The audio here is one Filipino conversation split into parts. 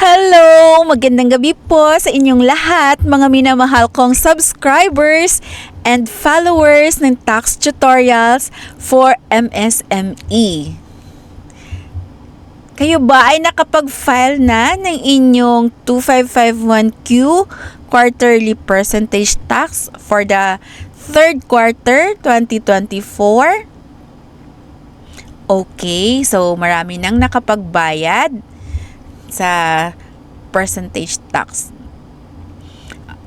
Hello! Magandang gabi po sa inyong lahat, mga minamahal kong subscribers and followers ng tax tutorials for MSME. Kayo ba ay nakapag-file na ng inyong 2551Q quarterly percentage tax for the third quarter 2024? Okay, so marami nang nakapagbayad sa percentage tax.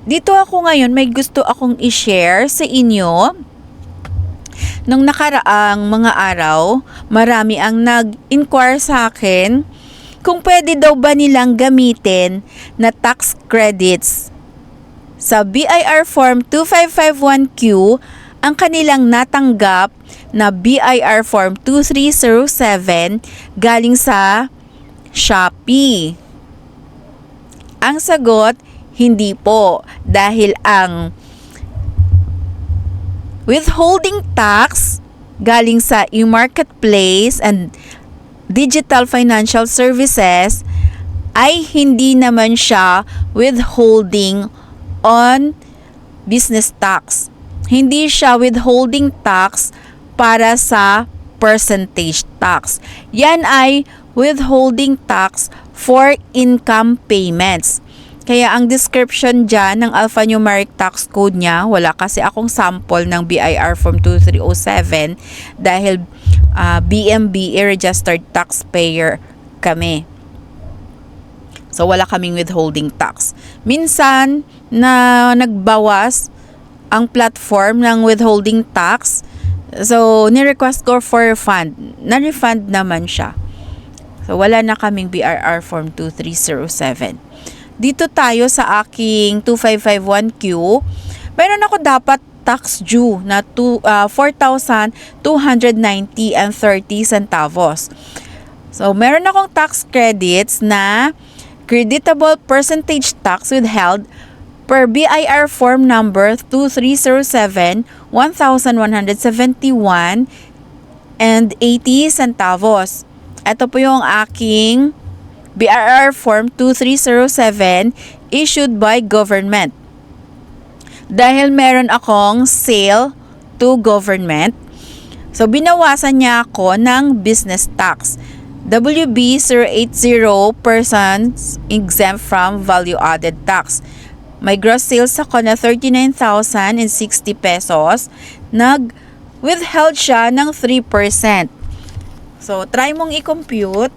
Dito ako ngayon, may gusto akong i-share sa inyo. Nung nakaraang mga araw, marami ang nag-inquire sa akin kung pwede daw ba nilang gamitin na tax credits sa BIR Form 2551Q ang kanilang natanggap na BIR Form 2307 galing sa Shopee. Ang sagot, hindi po, dahil ang withholding tax galing sa e-marketplace and digital financial services ay hindi naman siya withholding on business tax. Hindi siya withholding tax para sa percentage tax. Yan ay withholding tax for income payments. Kaya ang description dyan ng alphanumeric tax code niya, wala kasi akong sample ng BIR Form 2307 dahil BMB registered taxpayer kami. So wala kaming withholding tax. Minsan na nagbawas ang platform ng withholding tax, so ni-request ko for refund. Na-refund naman siya. So, wala na kaming BIR Form 2307. Dito tayo sa aking 2551Q. Meron ako dapat tax due na 4,290 and 30 centavos. So, meron akong tax credits na creditable percentage tax withheld per BIR Form number 2307, 1,171 and 80 centavos. Ito po yung aking BIR Form 2307 issued by government. Dahil meron akong sale to government, so binawasan niya ako ng business tax. WB 080 persons exempt from value-added tax. May gross sales ako na 39,060 pesos. Nag-withheld siya ng 3%. So, try mong i-compute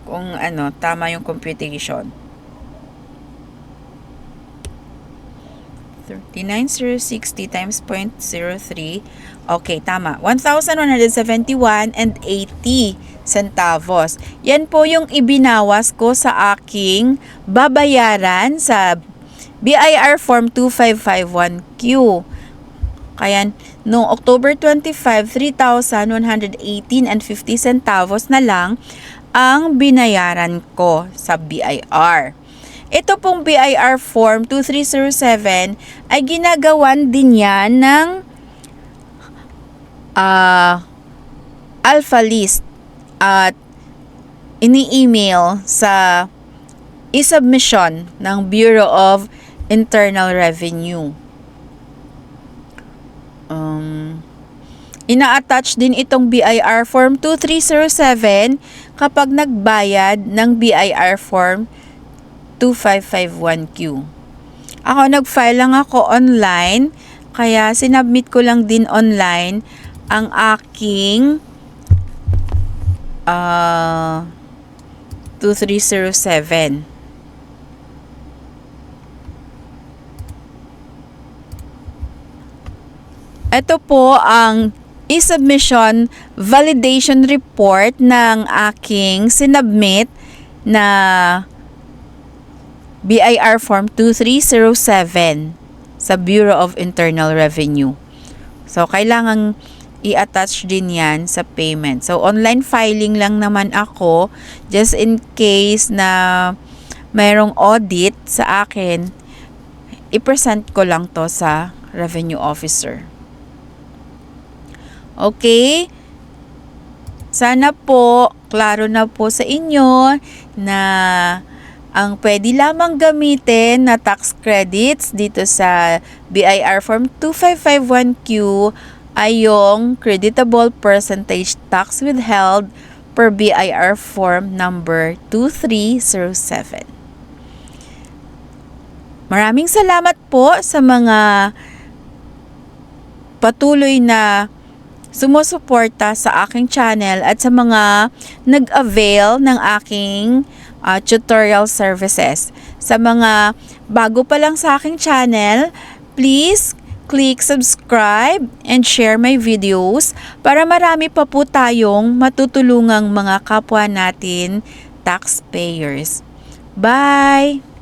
kung tama yung computation. 39,060 times 0.03. Okay, tama. 1,171 and 80 centavos. Yan po yung ibinawas ko sa aking babayaran sa BIR Form 2551Q. Kaya, noong October 25, 3,118 and 50 centavos na lang ang binayaran ko sa BIR. Ito pong BIR Form 2307 ay ginagawan din yan ng alpha list at ini-email sa e-submission ng Bureau of Internal Revenue. Ina-attach din itong BIR Form 2307 kapag nagbayad ng BIR Form 2551Q. Ako, nag-file lang ako online, kaya sinubmit ko lang din online ang aking 2307. Ito po ang e-submission validation report ng aking sinubmit na BIR Form 2307 sa Bureau of Internal Revenue. So, kailangan i-attach din yan sa payment. So, online filing lang naman ako just in case na mayroong audit sa akin, i-present ko lang to sa revenue officer. Okay? Sana po klaro na po sa inyo na ang pwede lamang gamitin na tax credits dito sa BIR Form 2551Q ay yung creditable percentage tax withheld per BIR Form number 2307. Maraming salamat po sa mga patuloy na sumusuporta sa aking channel at sa mga nag-avail ng aking tutorial services. Sa mga bago pa lang sa aking channel, please click subscribe and share my videos para marami pa po tayong matutulungang mga kapwa natin taxpayers. Bye!